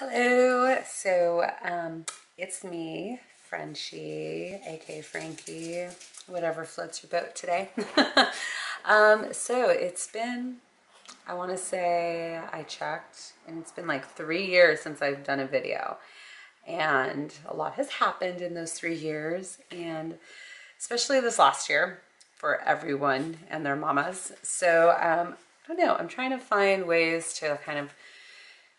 Hello. It's me, Frenchie, aka Frankie, whatever floats your boat today. It's been, I want to say I checked, and it's been like 3 years since I've done a video. And a lot has happened in those 3 years, and especially this last year for everyone and their mamas. I don't know, I'm trying to find ways to kind of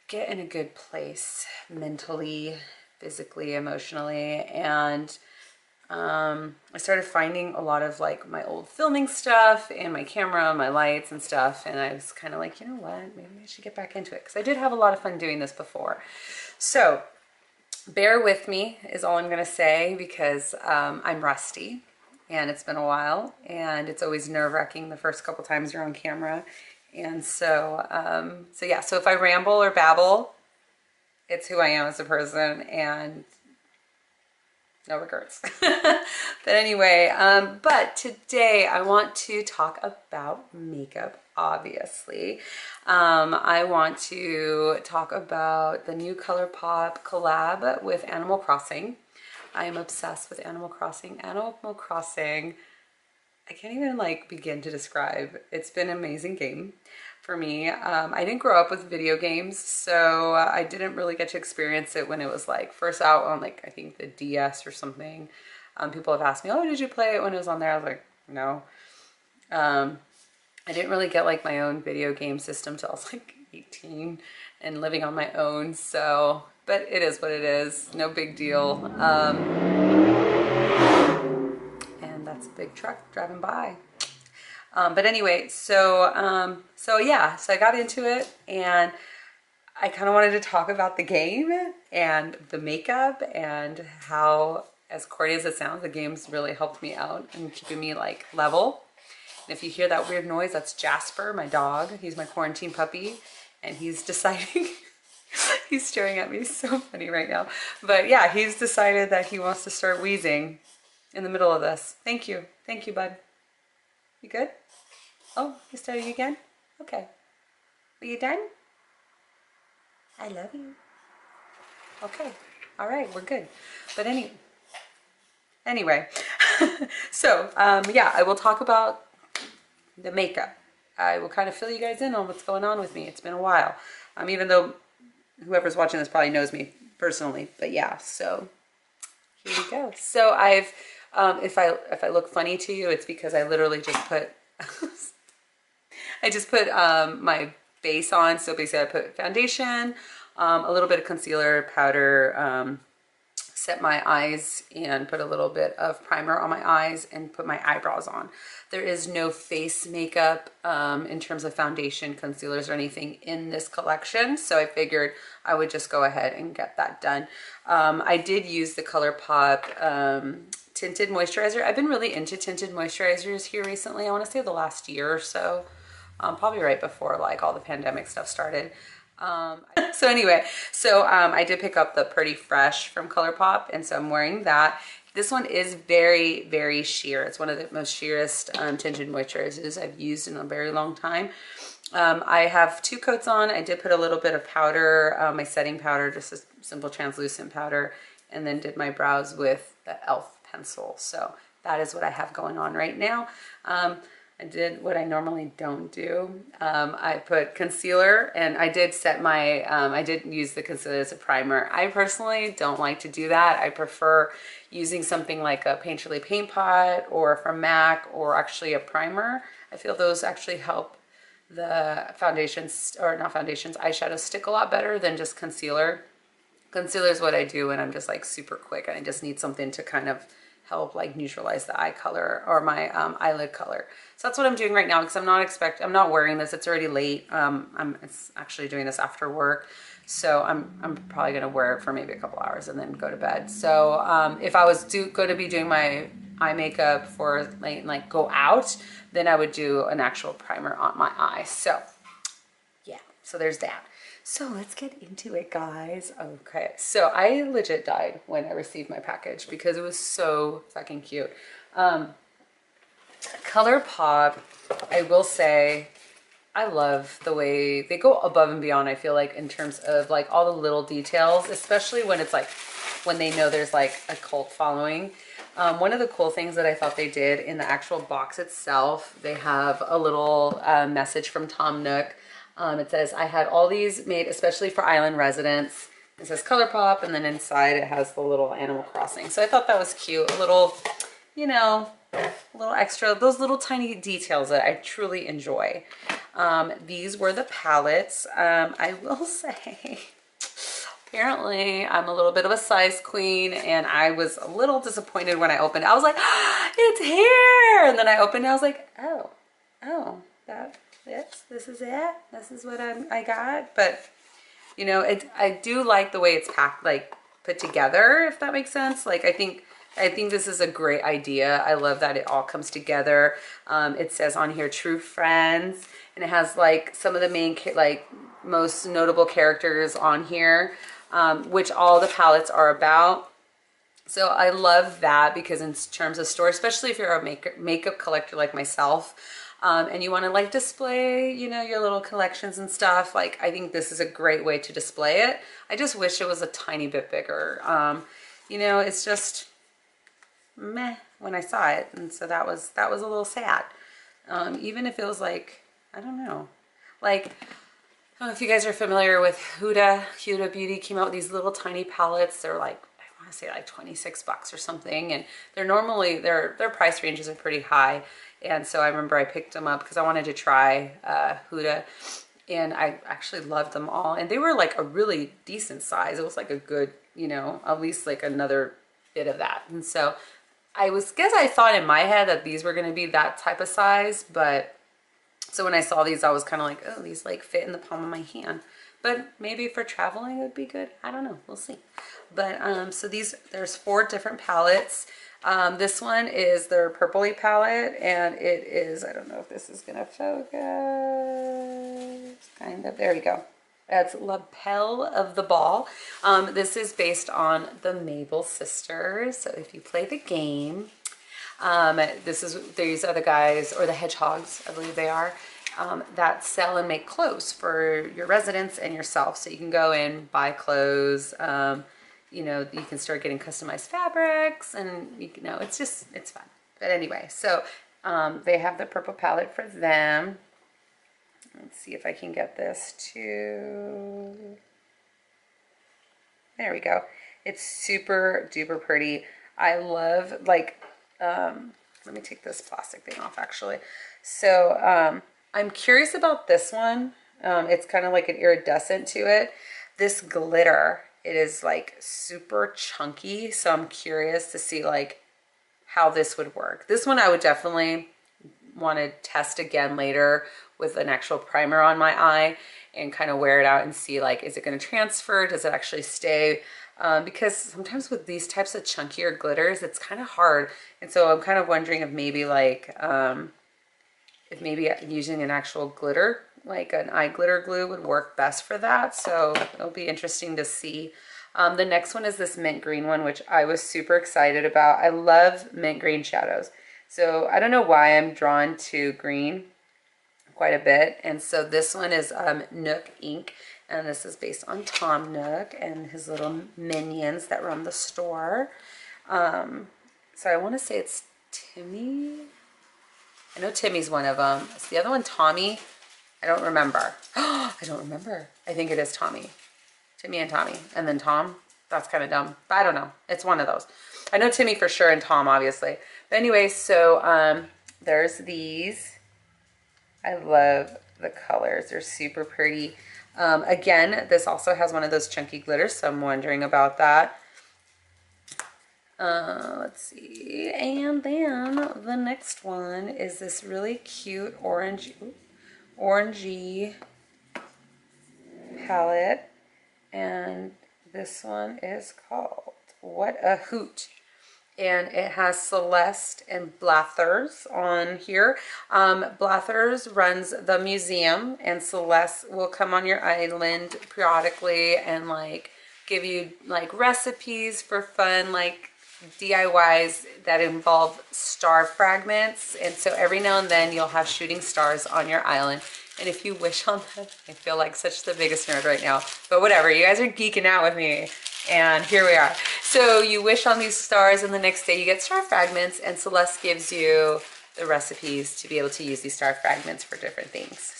get in a good place mentally, physically, emotionally. And I started finding a lot of like my old filming stuff and my camera, my lights and stuff. And I was kind of like, you know what, maybe I should get back into it because I did have a lot of fun doing this before. So bear with me is all I'm going to say because I'm rusty and it's been a while and it's always nerve-wracking the first couple times you're on camera. And so if I ramble or babble, it's who I am as a person and no regrets. But today I want to talk about makeup, obviously. I want to talk about the new ColourPop collab with Animal Crossing. I am obsessed with Animal Crossing. Animal Crossing, I can't even like begin to describe. It's been an amazing game for me. I didn't grow up with video games, so I didn't really get to experience it when it was like first out on like I think the DS or something. People have asked me, oh, did you play it when it was on there? I was like, no. I didn't really get like my own video game system till I was like 18 and living on my own. So, but it is what it is. No big deal. And that's a big truck driving by. So I got into it and I kind of wanted to talk about the game and the makeup and how, as corny as it sounds, the game's really helped me out and keeping me like level. And if you hear that weird noise, that's Jasper, my dog. He's my quarantine puppy and he's deciding, he's staring at me so funny right now. But yeah, he's decided that he wants to start wheezing in the middle of this. Thank you, bud. You good? Oh, you started again? Okay. Are you done? I love you. Okay. All right, we're good. But anyway, I will talk about the makeup. I will kind of fill you guys in on what's going on with me. It's been a while. Even though whoever's watching this probably knows me personally, but yeah, so here we go. So if I look funny to you, it's because I literally just put my base on. So basically I put foundation, a little bit of concealer, powder, set my eyes and put a little bit of primer on my eyes and put my eyebrows on. There is no face makeup in terms of foundation, concealers, or anything in this collection. So I figured I would just go ahead and get that done. I did use the ColourPop tinted moisturizer. I've been really into tinted moisturizers here recently. I want to say the last year or so. Probably right before like all the pandemic stuff started. I did pick up the Pretty Fresh from ColourPop, and so I'm wearing that. This one is very, very sheer. It's one of the most sheerest tinted moisturizers I've used in a very long time. I have 2 coats on. I did put a little bit of powder, my setting powder, just a simple translucent powder, and then did my brows with the e.l.f. pencil. So that is what I have going on right now. I did what I normally don't do. I put concealer and I did set my, I did use the concealer as a primer. I personally don't like to do that. I prefer using something like a Painterly Paint Pot or from MAC or actually a primer. I feel those actually help the foundations, or not foundations, eyeshadows stick a lot better than just concealer. Concealer is what I do when I'm just like super quick and I just need something to kind of help like neutralize the eye color or my eyelid color. So that's what I'm doing right now because I'm not wearing this. It's already late. It's actually doing this after work. So I'm probably gonna wear it for maybe a couple hours and then go to bed. So if I was going to be doing my eye makeup for like go out, then I would do an actual primer on my eyes. So yeah, so there's that. So let's get into it, guys. Okay, so I legit died when I received my package because it was so fucking cute. ColourPop, I will say, I love the way they go above and beyond, I feel like, in terms of like all the little details, especially when it's like, when they know there's like a cult following. One of the cool things that I thought they did in the actual box itself, they have a little message from Tom Nook. It says, I had all these made especially for island residents. It says ColourPop, and then inside it has the little Animal Crossing. So I thought that was cute. A little, you know, a little extra, those little tiny details that I truly enjoy. These were the palettes. I will say, apparently I'm a little bit of a size queen, and I was a little disappointed when I opened it. I was like, oh, it's here! And then I opened it, I was like, oh, this is it? This is what I got? But, you know, I do like the way it's packed, like, put together, if that makes sense. Like, I think this is a great idea. I love that it all comes together. It says on here, true friends, and it has like some of the main, like most notable characters on here, which all the palettes are about. So I love that, because in terms of store, especially if you're a makeup collector like myself, and you want to like display, you know, your little collections and stuff, like I think this is a great way to display it. I just wish it was a tiny bit bigger. You know, it's just meh when I saw it, and so that was a little sad. Even if it was like, I don't know, like, I don't know if you guys are familiar with Huda Beauty came out with these little tiny palettes. They're like, I want to say like 26 bucks or something, and they're normally, their price ranges are pretty high. And so I remember I picked them up because I wanted to try Huda, and I actually loved them all, and they were like a really decent size. It was like a good, you know, at least like another bit of that. And so I thought in my head that these were going to be that type of size, but so when I saw these, I was kind of like, oh, these like fit in the palm of my hand. But maybe for traveling it would be good. I don't know. We'll see. But so there's 4 different palettes. This one is their purpley palette, and it is, I don't know if this is going to focus. Kind of. There we go. That's Lapel of the Ball. This is based on the Mabel sisters. So if you play the game, these are the guys, or the hedgehogs, I believe they are, that sell and make clothes for your residents and yourself. So you can go in, buy clothes, you know, you can start getting customized fabrics, and you know, it's fun. But anyway, so they have the purple palette for them. Let's see if I can get this to, there we go. It's super duper pretty. I love, like, let me take this plastic thing off actually. So I'm curious about this one. It's kind of like an iridescent to it. This glitter, it is like super chunky. So I'm curious to see like how this would work. This one I would definitely want to test again later with an actual primer on my eye and kind of wear it out and see like, is it going to transfer? Does it actually stay? Because sometimes with these types of chunkier glitters, it's kind of hard. And so I'm kind of wondering if maybe like, if maybe using an actual glitter, like an eye glitter glue would work best for that. So it'll be interesting to see. The next one is this mint green one, which I was super excited about. I love mint green shadows. So I don't know why I'm drawn to green quite a bit. And so this one is Nook Ink. And this is based on Tom Nook and his little minions that run the store. So I want to say it's Timmy. I know Timmy's one of them. Is the other one Tommy? I don't remember. I don't remember. I think it is Tommy. Timmy and Tommy. And then Tom. That's kind of dumb. But I don't know. It's one of those. I know Timmy for sure and Tom, obviously. But anyway, so there's these. I love the colors. They're super pretty. Again, this also has one of those chunky glitters, so I'm wondering about that. Let's see. And then the next one is this really cute orangey palette. And this one is called What a Hoot. And it has Celeste and Blathers on here. Blathers runs the museum, and Celeste will come on your island periodically and like give you like recipes for fun, like DIYs that involve star fragments. And so every now and then you'll have shooting stars on your island. And if you wish on them, I feel like such the biggest nerd right now, but whatever, you guys are geeking out with me. And here we are. So you wish on these stars and the next day you get star fragments, and Celeste gives you the recipes to be able to use these star fragments for different things.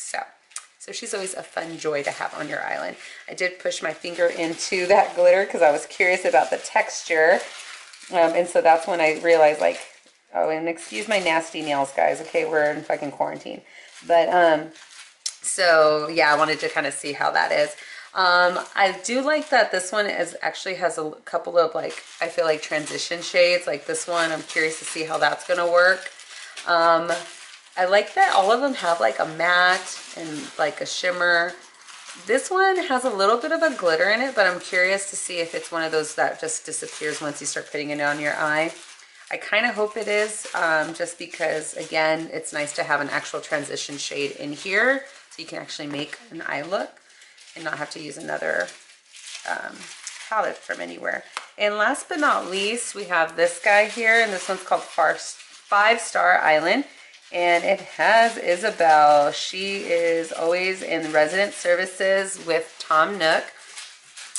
So she's always a fun joy to have on your island. I did push my finger into that glitter because I was curious about the texture. And so that's when I realized, like, oh, and excuse my nasty nails, guys. Okay, we're in fucking quarantine. But so yeah, I wanted to kind of see how that is. I do like that this one actually has a couple of, like, I feel like transition shades. Like this one, I'm curious to see how that's gonna work. I like that all of them have like a matte and like a shimmer. This one has a little bit of a glitter in it, but I'm curious to see if it's one of those that just disappears once you start putting it on your eye. I kind of hope it is, just because, again, it's nice to have an actual transition shade in here so you can actually make an eye look and not have to use another palette from anywhere. And last but not least, we have this guy here, and this one's called 5 Star Island. And it has Isabel. She is always in resident services with Tom Nook.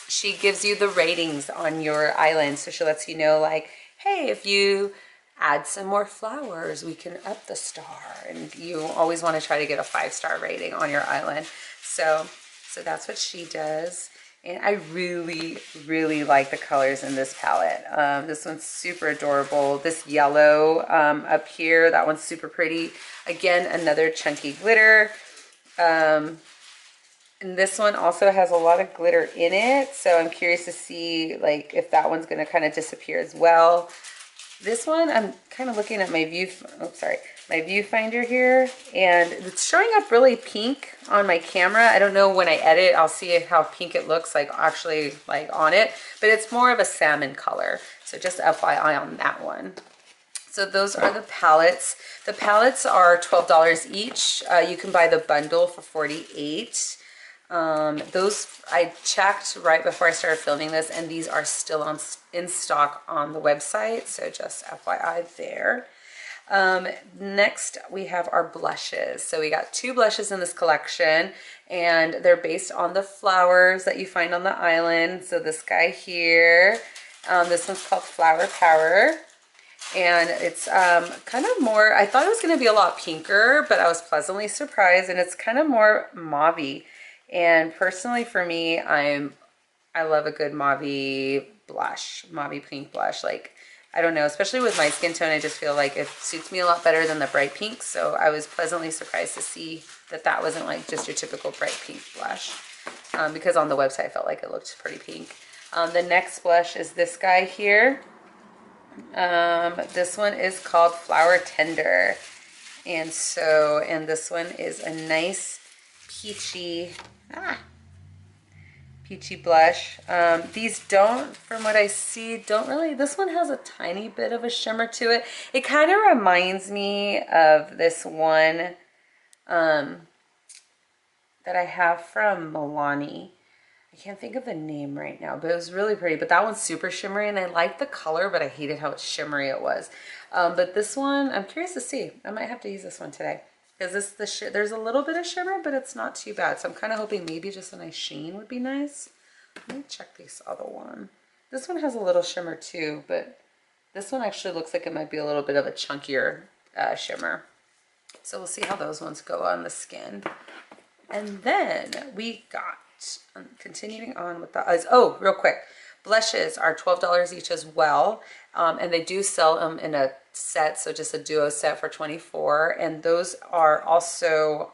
She gives you the ratings on your island. So she lets you know, like, hey, if you add some more flowers, we can up the star. And you always want to try to get a 5-star rating on your island. So that's what she does. And I really, really like the colors in this palette. This one's super adorable. This yellow up here, that one's super pretty. Again, another chunky glitter. And this one also has a lot of glitter in it. So I'm curious to see, like, if that one's gonna kind of disappear as well. This one, I'm kind of looking at my viewfinder here, and it's showing up really pink on my camera. I don't know, when I edit, I'll see how pink it looks like actually, like, on it, but it's more of a salmon color. So just FYI on that one. So those are the palettes. The palettes are $12 each. You can buy the bundle for $48. Those I checked right before I started filming this, and these are still in stock on the website, so just FYI there. Next we have our blushes. So we got 2 blushes in this collection, and they're based on the flowers that you find on the island. So this guy here, this one's called Flower Power, and it's kind of more, I thought it was going to be a lot pinker, but I was pleasantly surprised, and it's kind of more mauve-y. And personally for me, I love a good mauve blush, mauve pink blush. Like, I don't know, especially with my skin tone, I just feel like it suits me a lot better than the bright pink. So I was pleasantly surprised to see that that wasn't like just your typical bright pink blush, because on the website I felt like it looked pretty pink. The next blush is this guy here. This one is called Flower Tender. And this one is a nice peachy blush. These don't, from what I see, don't really, this one has a tiny bit of a shimmer to it. It kind of reminds me of this one that I have from Milani. I can't think of the name right now, but it was really pretty. But that one's super shimmery, and I like the color, but I hated how shimmery it was. But this one, I'm curious to see. I might have to use this one today. Because there's a little bit of shimmer, but it's not too bad. So I'm kind of hoping maybe just a nice sheen would be nice. Let me check this other one. This one has a little shimmer too, but this one actually looks like it might be a little bit of a chunkier shimmer. So we'll see how those ones go on the skin. And then we got, continuing on with the eyes. Oh, real quick. Blushes are $12 each as well. And they do sell them in a set, so just a duo set for $24, and those are also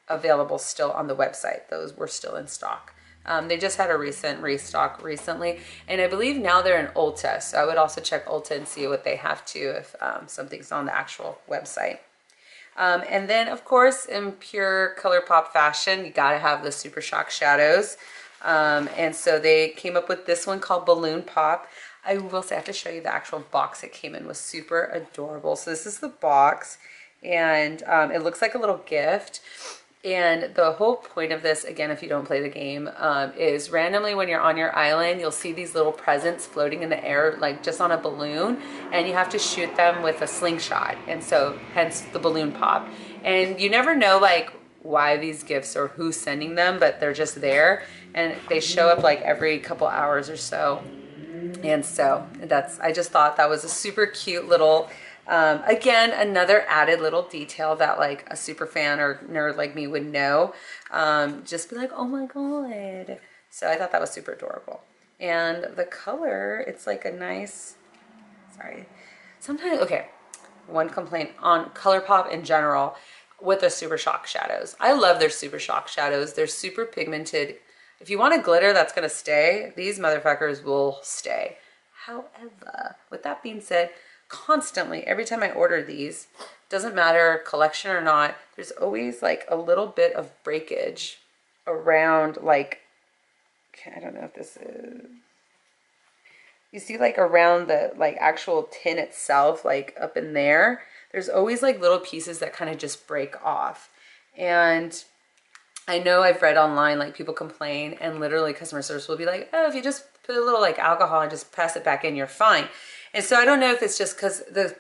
available still on the website. Those were still in stock. They just had a recent restock recently, and I believe now they're in Ulta, so I would also check Ulta and see what they have too if something's on the actual website. And then of course, in pure ColourPop fashion, you gotta have the Super Shock shadows, and so they came up with this one called Balloon Pop. I will say, I have to show you the actual box it came in. Was super adorable. So this is the box, and it looks like a little gift. And the whole point of this, again, if you don't play the game, is randomly when you're on your island, you'll see these little presents floating in the air, like just on a balloon, and you have to shoot them with a slingshot. And so hence the balloon pop. And you never know, like, why these gifts or who's sending them, but they're just there and they show up like every couple hours or so. And so I just thought that was a super cute little, again, another added little detail that like a super fan or nerd like me would know. Just be like, oh my God. So I thought that was super adorable. And the color, it's like a nice, sorry. Sometimes, okay, one complaint on ColourPop in general with the Super Shock shadows. I love their Super Shock shadows. They're super pigmented. If you want a glitter that's gonna stay, these motherfuckers will stay. However, with that being said, constantly, every time I order these, doesn't matter collection or not, there's always like a little bit of breakage around like, okay, I don't know if this is, you see like around the like actual tin itself, like up in there, there's always like little pieces that kind of just break off. And I know I've read online, like people complain and literally customer service will be like, oh, if you just put a little like alcohol and just press it back in, you're fine. And so I don't know if it's just because the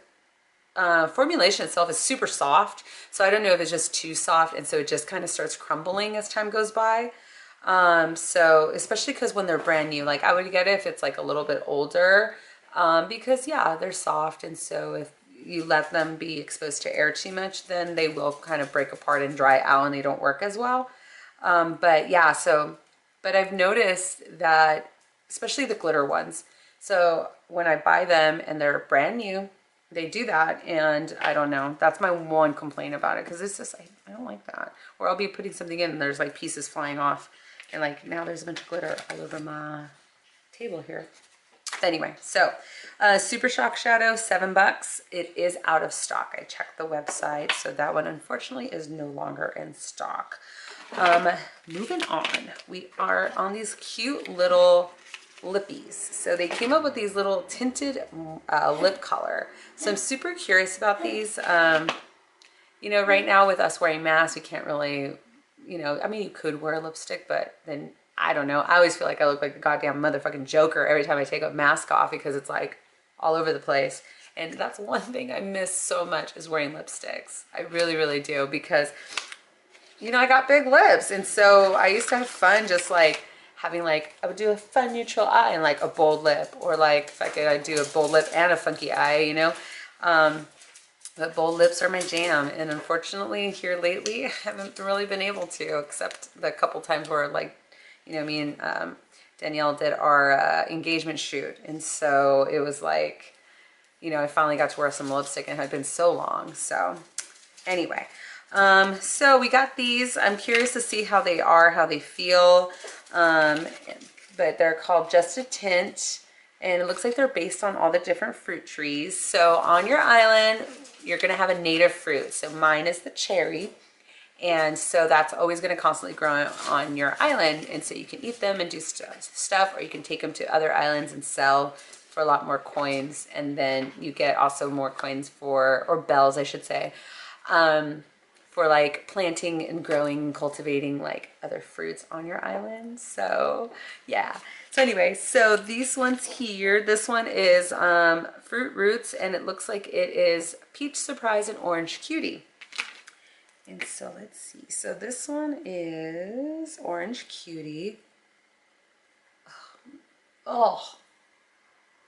formulation itself is super soft. So I don't know if it's just too soft. And so it just kind of starts crumbling as time goes by. So especially because when they're brand new, like I would get it if it's like a little bit older, because yeah, they're soft. And so if you let them be exposed to air too much, then they will kind of break apart and dry out and they don't work as well. But yeah, but I've noticed that, especially the glitter ones. So when I buy them and they're brand new, they do that. And I don't know, that's my one complaint about it. Cause it's just, I don't like that. Or I'll be putting something in and there's like pieces flying off. And like now there's a bunch of glitter all over my table here. Anyway, so Super Shock Shadow, $7. It is out of stock. I checked the website. So that one unfortunately is no longer in stock. Moving on, we are on these cute little lippies. So they came up with these little tinted lip color. So I'm super curious about these. You know, right now with us wearing masks, we can't really, you know, I mean, you could wear a lipstick, but then I don't know. I always feel like I look like the goddamn motherfucking Joker every time I take a mask off because it's like all over the place. And that's one thing I miss so much is wearing lipsticks. I really, really do, because, you know, I got big lips. And so I used to have fun just like having like, I would do a fun neutral eye and like a bold lip, or like if I could, I'd do a bold lip and a funky eye, you know. But bold lips are my jam, and unfortunately here lately I haven't really been able to, except the couple times where like, you know, me and Danielle did our engagement shoot, and so it was like, you know, I finally got to wear some lipstick and it had been so long. So anyway, so we got these. I'm curious to see how they are, how they feel, but they're called Just a Tint. And it looks like they're based on all the different fruit trees. So on your island, you're gonna have a native fruit. So mine is the cherry. And so that's always gonna constantly grow on your island. And so you can eat them and do stuff, or you can take them to other islands and sell for a lot more coins. And then you get also more coins for, or bells, I should say, for like planting and growing and cultivating like other fruits on your island. So yeah. So anyway, so these ones here, this one is Fruit Roots, and it looks like it is Peach Surprise and Orange Cutie. And so let's see. So this one is Orange Cutie. Oh,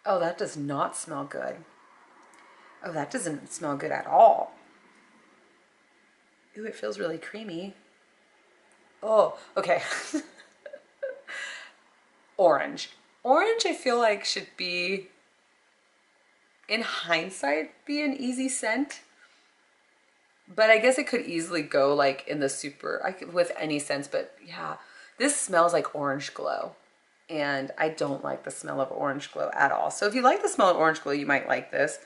oh, that does not smell good. Oh, that doesn't smell good at all. Ooh, it feels really creamy. Oh, okay. Orange. Orange, I feel like should be, in hindsight, be an easy scent. But I guess it could easily go like in the super, with any scents, but yeah, this smells like orange glow. And I don't like the smell of orange glow at all. So if you like the smell of orange glow, you might like this.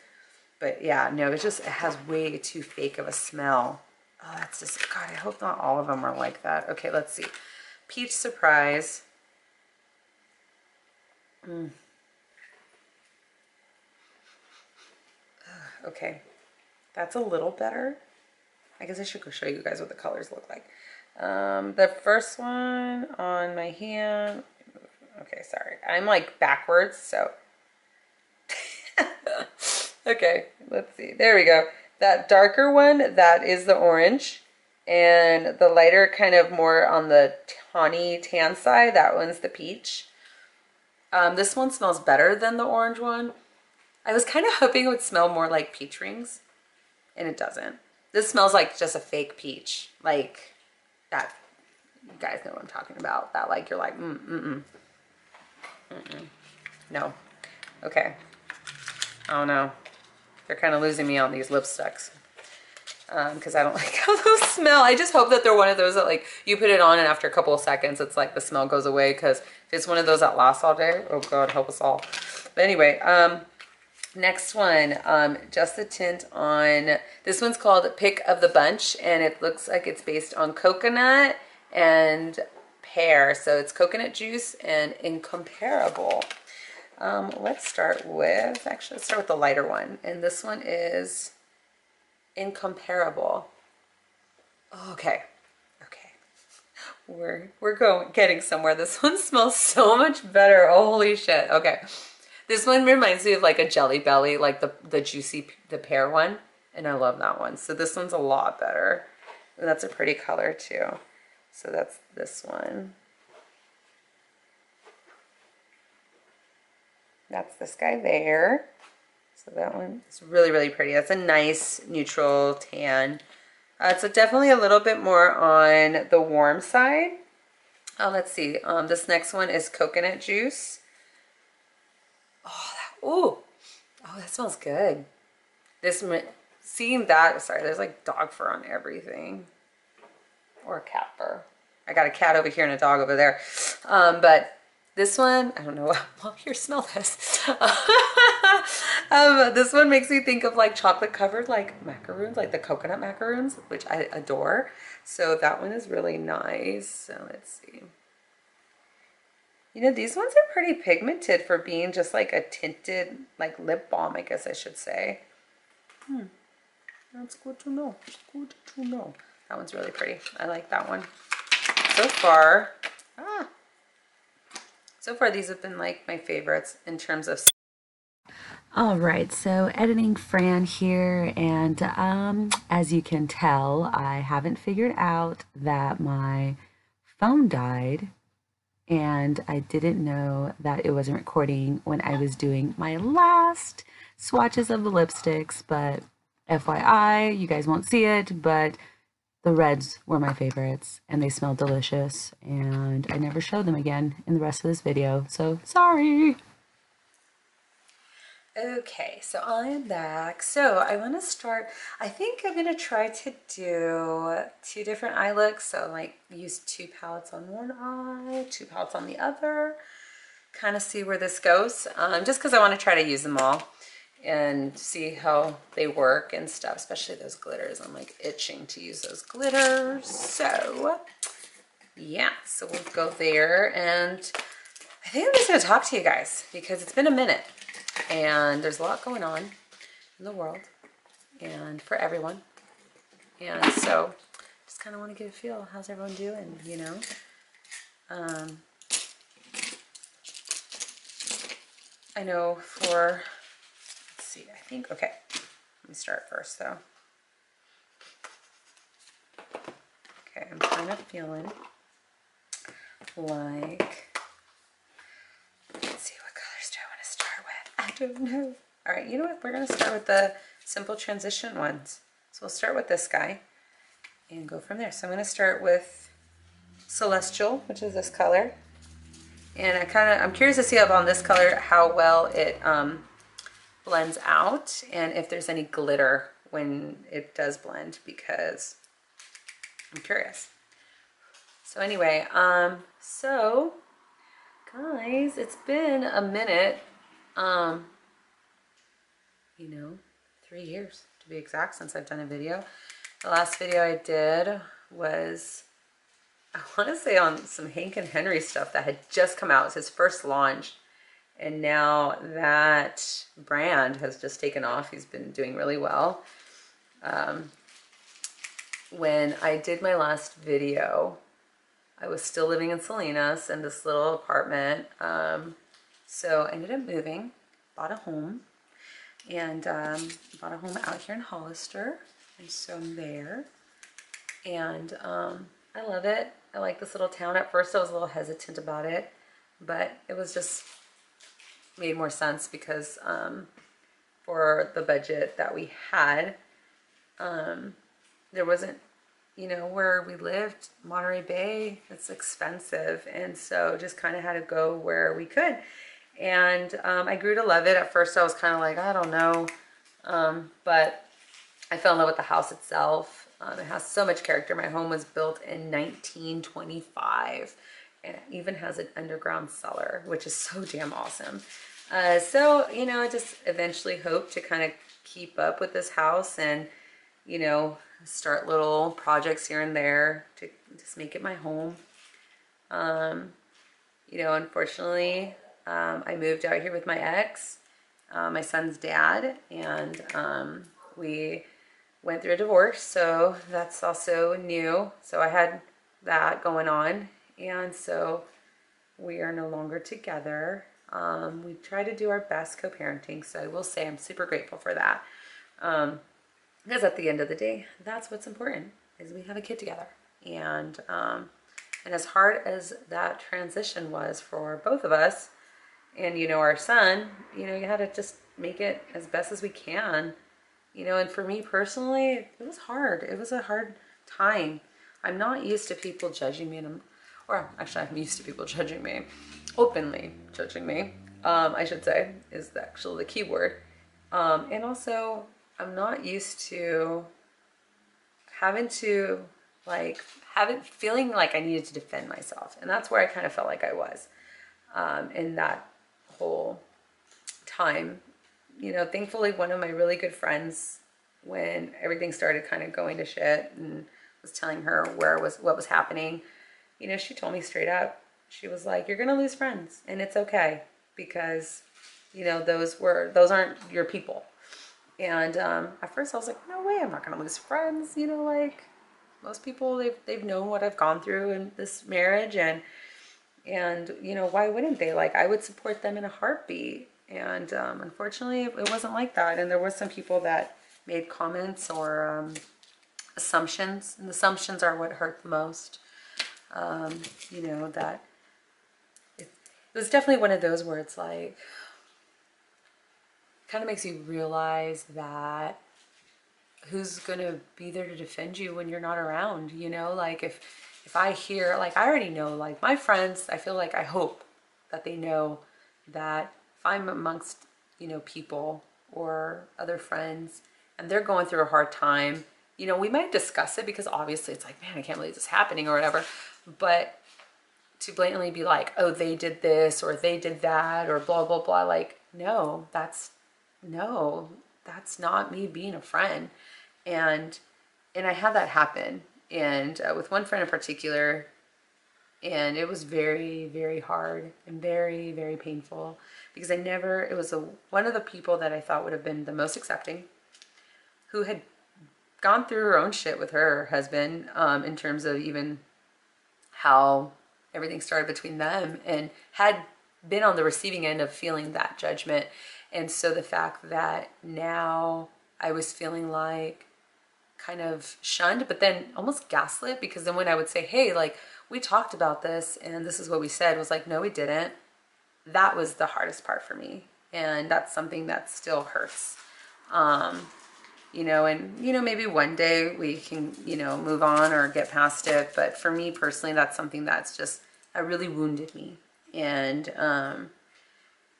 But yeah, no, it has way too fake of a smell. Oh, that's just, God, I hope not all of them are like that. Okay, let's see. Peach Surprise. Okay, that's a little better. I guess I should go show you guys what the colors look like. The first one on my hand. Okay, sorry. I'm like backwards, so. Okay, let's see. There we go. That darker one, that is the orange. And the lighter, kind of more on the tawny tan side, that one's the peach. This one smells better than the orange one. I was kind of hoping it would smell more like peach rings, and it doesn't. This smells like just a fake peach. Like that, you guys know what I'm talking about. That like, you're like, no. Okay. Oh no. They're kind of losing me on these lipsticks. Because I don't like how those smell. I just hope that they're one of those that like you put it on and after a couple of seconds it's like the smell goes away, because if it's one of those that lasts all day, oh God, help us all. But anyway, next one, just a tint on, this one's called Pick of the Bunch, and it looks like it's based on coconut and pear. So it's coconut juice and Incomparable. Let's start with, actually let's start with the lighter one, and this one is Incomparable. Okay. We're getting somewhere. This one smells so much better. Holy shit. Okay. This one reminds me of like a Jelly Belly, like the juicy, the pear one. And I love that one. So this one's a lot better. And that's a pretty color too. So that's this one. That's this guy there. So that one is really, really pretty. That's a nice neutral tan. It's definitely a little bit more on the warm side. Let's see. This next one is Coconut Juice. Oh, that smells good. Seeing that, sorry, there's like dog fur on everything. Or cat fur. I got a cat over here and a dog over there. But this one, I don't know. Well, here, smell this. This one makes me think of like chocolate covered like macaroons, like the coconut macaroons, which I adore. So that one is really nice. So let's see. You know, these ones are pretty pigmented for being just like a tinted like lip balm, I guess I should say. That's good to know. Good to know. That one's really pretty. I like that one. So far, these have been like my favorites in terms of. All right, so editing Fran here, and as you can tell, I haven't figured out that my phone died, and I didn't know that it wasn't recording when I was doing my last swatches of the lipsticks, but FYI, you guys won't see it, but the reds were my favorites, and they smelled delicious, and I never showed them again in the rest of this video, so sorry. Okay, so I'm back. So I want to start, I think I'm going to try to do 2 different eye looks. So like use 2 palettes on one eye, 2 palettes on the other, kind of see where this goes. Just because I want to try to use them all and see how they work and stuff, especially those glitters. I'm like itching to use those glitters. So yeah, so we'll go there, and I think I'm just going to talk to you guys because it's been a minute. And there's a lot going on in the world and for everyone. And so just kind of want to get a feel. How's everyone doing, you know? I know for, let's see, I think, okay. Let me start first though. Okay, I'm kind of feeling like, let's see, what colors do I want to start with? I don't know. All right, you know what? We're going to start with the simple transition ones. So we'll start with this guy and go from there. So I'm going to start with Celestial, which is this color. And I'm curious to see up on this color how well it blends out and if there's any glitter when it does blend, because I'm curious. So anyway, so guys, it's been a minute. You know, 3 years to be exact since I've done a video. The last video I did was, I want to say, on some Hank and Henry stuff that had just come out. It was his first launch, and now that brand has just taken off. He's been doing really well. When I did my last video, I was still living in Salinas in this little apartment. So I ended up moving, bought a home, and bought a home out here in Hollister, and so I'm there. And I love it. I like this little town. At first I was a little hesitant about it, but it was just made more sense because for the budget that we had, there wasn't, you know, where we lived, Monterey Bay, it's expensive. And so just kind of had to go where we could. And I grew to love it. At first I was kind of like, I don't know. But I fell in love with the house itself. It has so much character. My home was built in 1925 and it even has an underground cellar, which is so damn awesome. So, you know, I just eventually hope to kind of keep up with this house and, you know, start little projects here and there to just make it my home. You know, unfortunately, I moved out here with my ex, my son's dad, and we went through a divorce, so that's also new. So I had that going on, and so we are no longer together. We try to do our best co-parenting, so I will say I'm super grateful for that. Because at the end of the day, that's what's important, is we have a kid together. And as hard as that transition was for both of us, and, you know, our son, you know, you had to just make it as best as we can. You know, and for me personally, it was hard. It was a hard time. I'm not used to people judging me, or actually I'm used to people judging me, openly judging me, I should say, is actually the key word. And also, I'm not used to having to, like, feeling like I needed to defend myself. And that's where I kind of felt like I was in that whole time. You know, thankfully, one of my really good friends, when everything started kind of going to shit and was telling her what was happening, you know, she told me straight up, she was like, you're going to lose friends and it's okay because, you know, those aren't your people. And at first I was like, no way, I'm not going to lose friends. You know, like most people, they've known what I've gone through in this marriage, and you know, why wouldn't they? Like, I would support them in a heartbeat. And unfortunately, it wasn't like that. And there were some people that made comments or assumptions, and assumptions are what hurt the most. You know, that it was definitely one of those where it's like, kind of makes you realize that who's going to be there to defend you when you're not around, you know? Like, if I hear, like, I already know, like, my friends, I feel like, I hope that they know that if I'm amongst, you know, people or other friends and they're going through a hard time, you know, we might discuss it because obviously it's like, man, I can't believe this is happening or whatever. But to blatantly be like, oh, they did this or they did that or blah, blah, blah. Like, no, that's not me being a friend. And I had that happen. And with one friend in particular, and it was very, very hard and very, very painful because it was one of the people that I thought would have been the most accepting, who had gone through her own shit with her husband, in terms of even how everything started between them, and had been on the receiving end of feeling that judgment. And so the fact that now I was feeling like kind of shunned, but then almost gaslit, because then when I would say, hey, like, we talked about this and this is what we said, was like, no, we didn't. That was the hardest part for me. And that's something that still hurts. You know, and, you know, maybe one day we can, you know, move on or get past it. But for me personally, that's something that really wounded me. And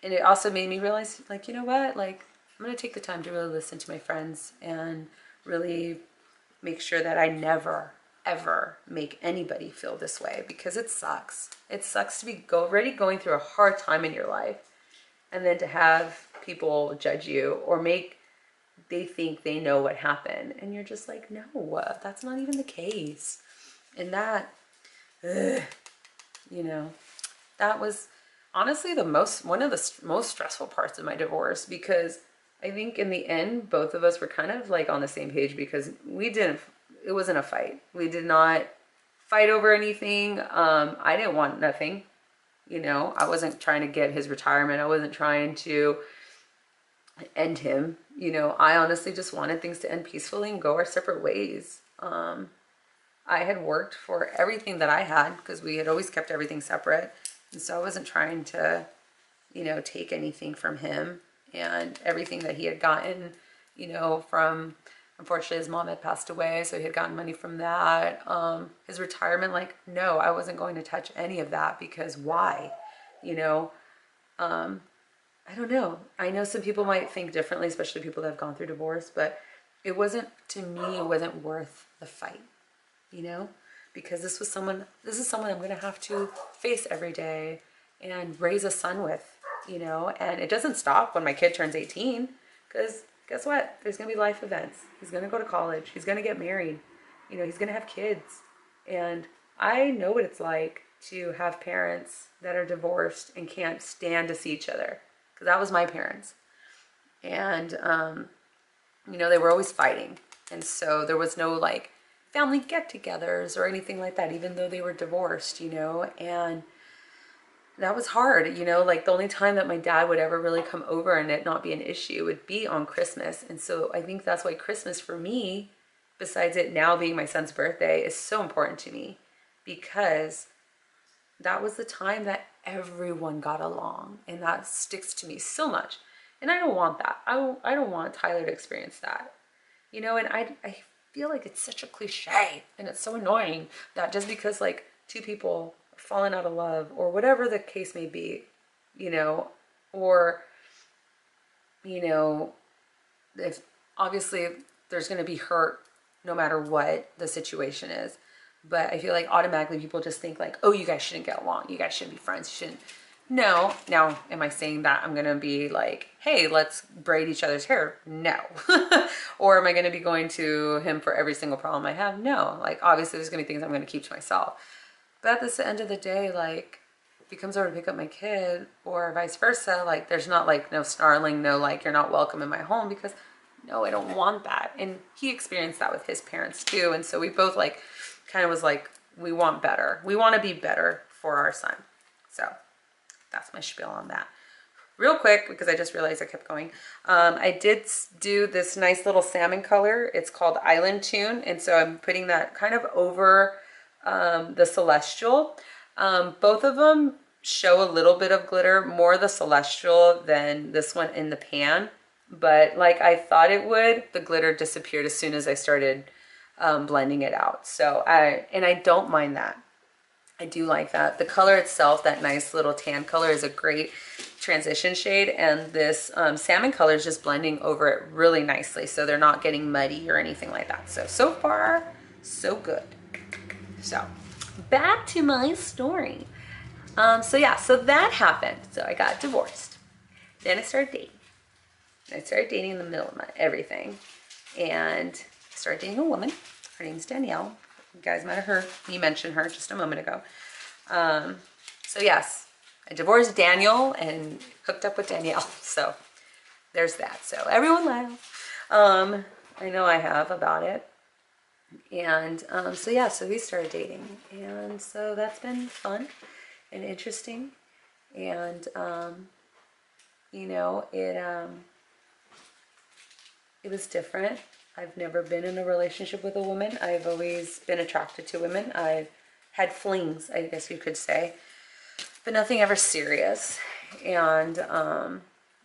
it also made me realize, like, you know what, like, I'm going to take the time to really listen to my friends and really make sure that I never, ever make anybody feel this way, because it sucks. It sucks to be already going through a hard time in your life and then to have people judge you or they think they know what happened. And you're just like, no, that's not even the case. And that, you know, that was honestly one of the most stressful parts of my divorce, because I think in the end, both of us were kind of like on the same page, because it wasn't a fight. We did not fight over anything. I didn't want nothing. You know, I wasn't trying to get his retirement. I wasn't trying to end him. You know, I honestly just wanted things to end peacefully and go our separate ways. I had worked for everything that I had because we had always kept everything separate. And so I wasn't trying to, you know, take anything from him, and everything that he had gotten, you know, from, unfortunately his mom had passed away, so he had gotten money from that. His retirement, like, no, I wasn't going to touch any of that because why? You know, I don't know. I know some people might think differently, especially people that have gone through divorce, but it wasn't, to me, it wasn't worth the fight, you know? Because this is someone I'm going to have to face every day and raise a son with, you know? And it doesn't stop when my kid turns 18, because guess what? There's going to be life events. He's going to go to college. He's going to get married. You know, he's going to have kids. And I know what it's like to have parents that are divorced and can't stand to see each other, because that was my parents. And, you know, they were always fighting. And so there was no like family get-togethers or anything like that, even though they were divorced, you know. And that was hard, you know. Like the only time that my dad would ever really come over and it not be an issue would be on Christmas. And so I think that's why Christmas for me, besides it now being my son's birthday, is so important to me, because that was the time that everyone got along, and that sticks to me so much. And I don't want that. I don't want Tyler to experience that, you know. And I feel like it's such a cliche, and it's so annoying that just because like two people are falling out of love or whatever the case may be, you know, or, you know, if obviously there's going to be hurt no matter what the situation is. But I feel like automatically people just think like, oh, you guys shouldn't get along. You guys shouldn't be friends. You shouldn't. No. Now, am I saying that I'm going to be like, hey, let's braid each other's hair? No. Or am I going to be going to him for every single problem I have? No. Like, obviously there's going to be things I'm going to keep to myself. But at the end of the day, like, if he comes over to pick up my kid or vice versa, like, there's not like no snarling, no like, you're not welcome in my home, because no, I don't want that. And he experienced that with his parents too. And so we both like kind of was like, we want better. We want to be better for our son. So that's my spiel on that. Real quick, because I just realized I kept going. I did do this nice little salmon color. It's called Island Tune. And so I'm putting that kind of over the Celestial. Both of them show a little bit of glitter, more the Celestial than this one in the pan. But like I thought it would, the glitter disappeared as soon as I started blending it out. So I don't mind that. I do like that. The color itself, that nice little tan color, is a great transition shade, and this salmon color is just blending over it really nicely, so they're not getting muddy or anything like that. So far, so good. So back to my story. So yeah, so that happened. So I got divorced. Then I started dating. I started dating in the middle of everything, and I started dating a woman. Her name's Danielle. You guys might have heard me mention her just a moment ago. So yes, I divorced Daniel and hooked up with Danielle. So there's that. So everyone laugh. I know I have about it. And so yeah, so we started dating. And so that's been fun and interesting. And you know, it was different. I've never been in a relationship with a woman. I've always been attracted to women. I've had flings, I guess you could say, but nothing ever serious. And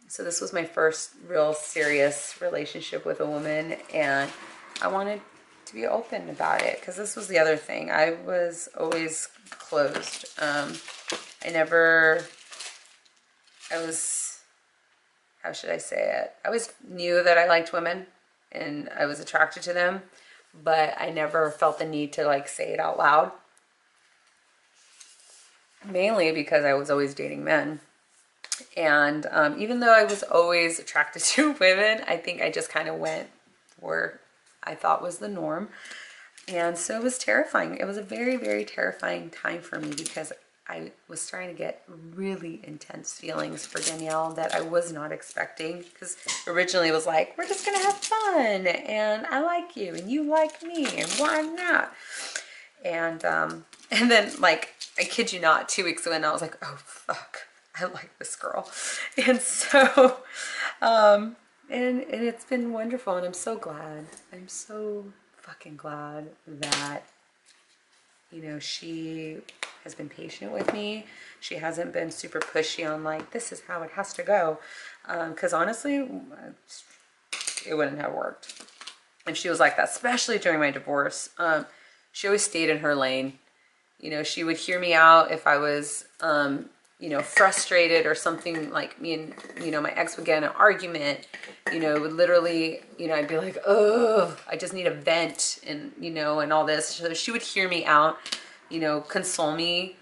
so this was my first real serious relationship with a woman, and I wanted to be open about it, because this was the other thing. I was always closed. I was, how should I say it? I always knew that I liked women and I was attracted to them, but I never felt the need to like say it out loud. Mainly because I was always dating men. And even though I was always attracted to women, I think I just kind of went where I thought was the norm. And so it was terrifying. It was a very, very terrifying time for me, because I was starting to get really intense feelings for Danielle that I was not expecting, because originally it was like, we're just gonna have fun and I like you and you like me and why not? And then, like, I kid you not, 2 weeks ago, and I was like, oh fuck, I like this girl. And so and it's been wonderful, and I'm so glad. I'm so fucking glad that You know, she has been patient with me. She hasn't been super pushy on like, this is how it has to go. Because honestly, it wouldn't have worked. And she was like that, especially during my divorce. She always stayed in her lane. You know, she would hear me out if I was, you know, frustrated or something, like me and, you know, my ex would get in an argument, you know, would literally, you know, I'd be like, oh, I just need a vent and, you know, and all this. So she would hear me out, you know, console me,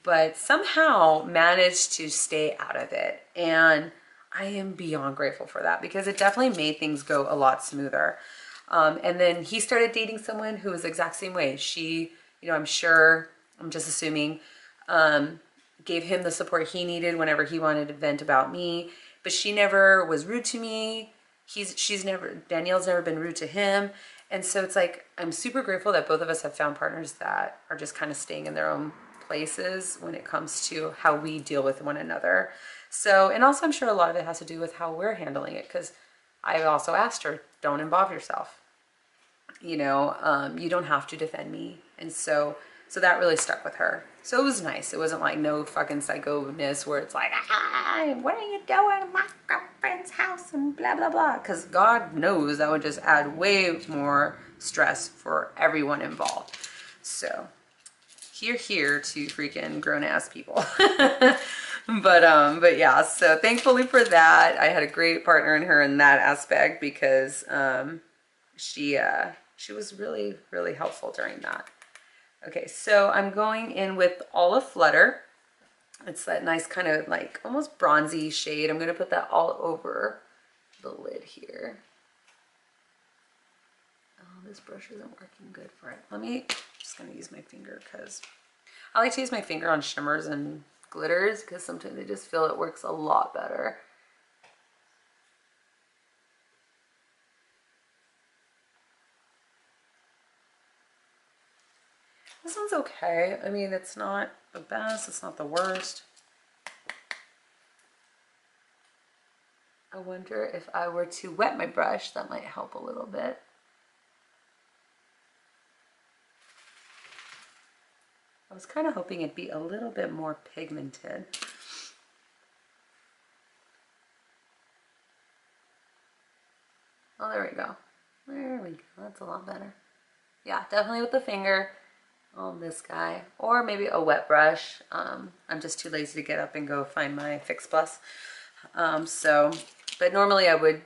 but somehow managed to stay out of it. And I am beyond grateful for that because it definitely made things go a lot smoother. And then he started dating someone who was the exact same way. She, you know, I'm sure, I'm just assuming, gave him the support he needed whenever he wanted to vent about me, but she never was rude to me. Danielle's never been rude to him. And so it's like, I'm super grateful that both of us have found partners that are just kind of staying in their own places when it comes to how we deal with one another. So, and also I'm sure a lot of it has to do with how we're handling it, because I also asked her, don't involve yourself. You know, you don't have to defend me. And so that really stuck with her. So it was nice. It wasn't like no fucking psycho-ness where it's like, ah, what are you doing at my girlfriend's house and blah, blah, blah. Because God knows that would just add way more stress for everyone involved. So here to freaking grown-ass people. But yeah, so thankfully for that, I had a great partner in her in that aspect because she was really, really helpful during that. Okay, so I'm going in with Olive Flutter. It's that nice kind of like almost bronzy shade. I'm gonna put that all over the lid here. Oh, this brush isn't working good for it. I'm just gonna use my finger because I like to use my finger on shimmers and glitters because sometimes I just feel it works a lot better. This one's okay. I mean, it's not the best, it's not the worst. I wonder if I were to wet my brush, that might help a little bit. I was kind of hoping it'd be a little bit more pigmented. Oh, there we go. There we go. That's a lot better. Yeah, definitely with the finger on this guy, or maybe a wet brush. I'm just too lazy to get up and go find my Fix Plus. But normally I would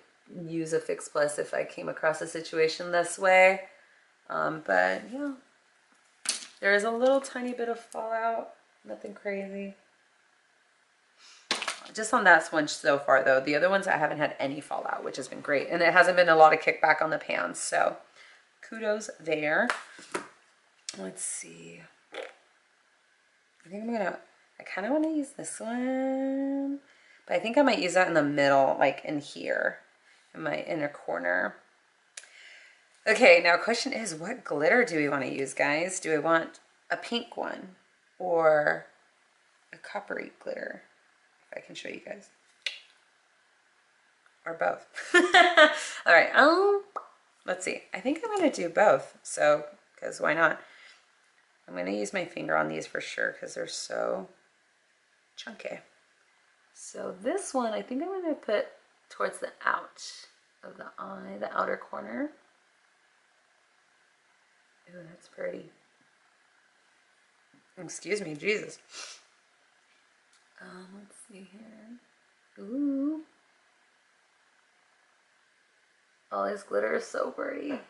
use a Fix Plus if I came across a situation this way. But yeah, there is a little tiny bit of fallout, nothing crazy. Just on that one so far though. The other ones I haven't had any fallout, which has been great. And it hasn't been a lot of kickback on the pans, so kudos there. Let's see. I think I kind of want to use this one, but I think I might use that in the middle, like in here, in my inner corner. Okay, now question is, what glitter do we want to use, guys? Do I want a pink one or a coppery glitter? If I can show you guys. Or both. All right, let's see. I think I'm going to do both, so, because why not? I'm going to use my finger on these for sure because they're so chunky. So this one, I think I'm going to put towards the out of the eye, the outer corner. Ooh, that's pretty. Excuse me, Jesus. Let's see here. Ooh. Oh, this glitter is so pretty.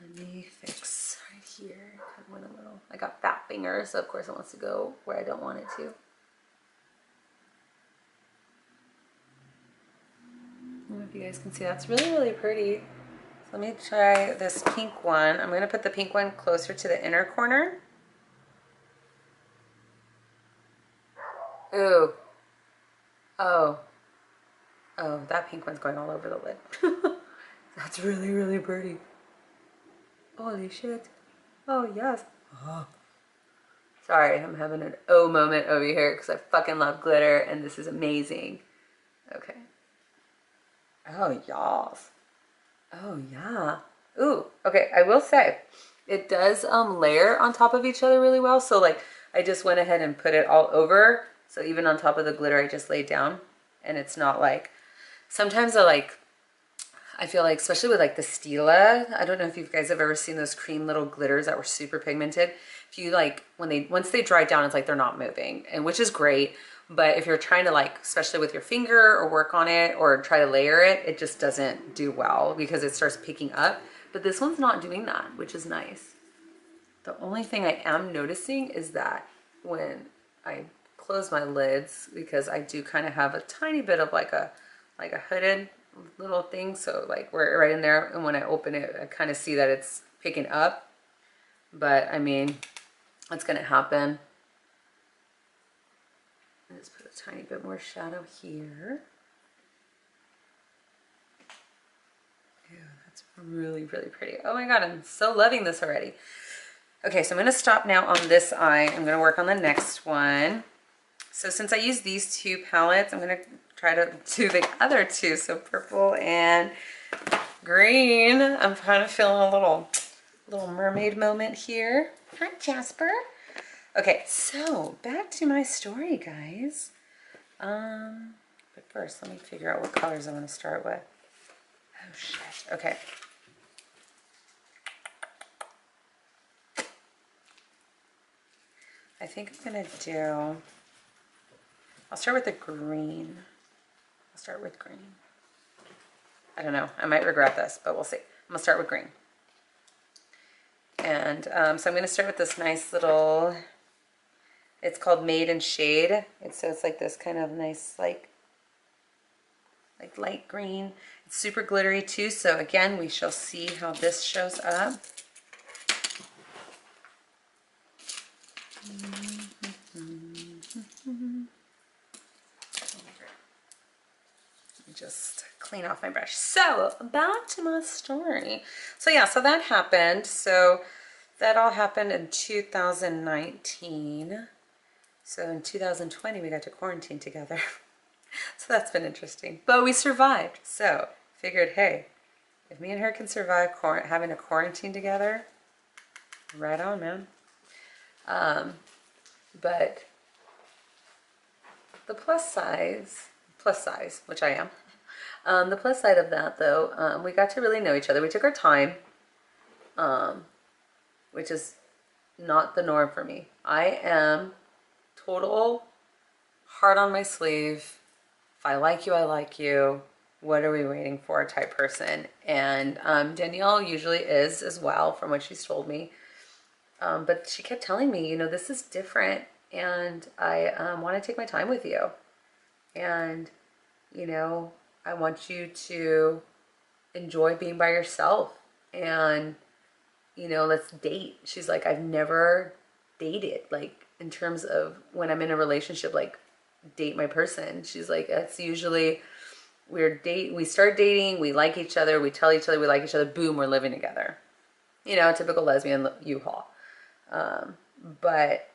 Let me fix right here. I went a little. I got fat fingers, so of course it wants to go where I don't want it to. I don't know if you guys can see. That's really, really pretty. So let me try this pink one. I'm going to put the pink one closer to the inner corner. Ooh. Oh. Oh, that pink one's going all over the lid. That's really, really pretty. Holy shit. Oh, yes. Oh. Sorry, I'm having an oh moment over here because I fucking love glitter and this is amazing. Okay. Oh, y'all. Oh yeah. Ooh, okay, I will say it does layer on top of each other really well. So like I just went ahead and put it all over. So even on top of the glitter I just laid down, and it's not like, sometimes I feel like, especially with like the Stila, I don't know if you guys have ever seen those cream little glitters that were super pigmented. If you like, once they dry down, it's like they're not moving, and which is great. But if you're trying to like, especially with your finger or work on it or try to layer it, it just doesn't do well because it starts picking up. But this one's not doing that, which is nice. The only thing I am noticing is that when I close my lids, because I do kind of have a tiny bit of like a hooded little thing, so like we're right in there, and when I open it I kind of see that it's picking up. But I mean, what's gonna happen, let's put a tiny bit more shadow here. Ew, that's really, really pretty. Oh my god, I'm so loving this already. Okay, so I'm gonna stop now on this eye. I'm gonna work on the next one. So since I use these two palettes, I'm gonna try to do the other two. So purple and green. I'm kind of feeling a little mermaid moment here. Hi, Jasper. Okay, so back to my story, guys. But first, let me figure out what colors I want to start with. Oh shit. Okay. I think I'm gonna do, I'll start with the green. I'll start with green. I don't know, I might regret this, but we'll see. I'm gonna start with green. And so I'm gonna start with this nice little, it's called Made in Shade. So it's like this kind of nice, like light green. It's super glittery too, so again, we shall see how this shows up. Just clean off my brush. So back to my story. So yeah, so that happened. So that all happened in 2019. So in 2020 we got to quarantine together. So that's been interesting, but we survived. So figured, hey, if me and her can survive having a quarantine together, right on, man. But the plus size, which I am, the plus side of that though, we got to really know each other. We took our time, which is not the norm for me. I am total heart on my sleeve. If I like you, I like you. What are we waiting for type person. And Danielle usually is as well, from what she's told me. But she kept telling me, you know, this is different, and I want to take my time with you. And, you know, I want you to enjoy being by yourself. And, you know, let's date. She's like, I've never dated, like, in terms of when I'm in a relationship, like, date my person. She's like, it's usually we start dating, we like each other, we tell each other we like each other, boom, we're living together. You know, typical lesbian U-Haul. But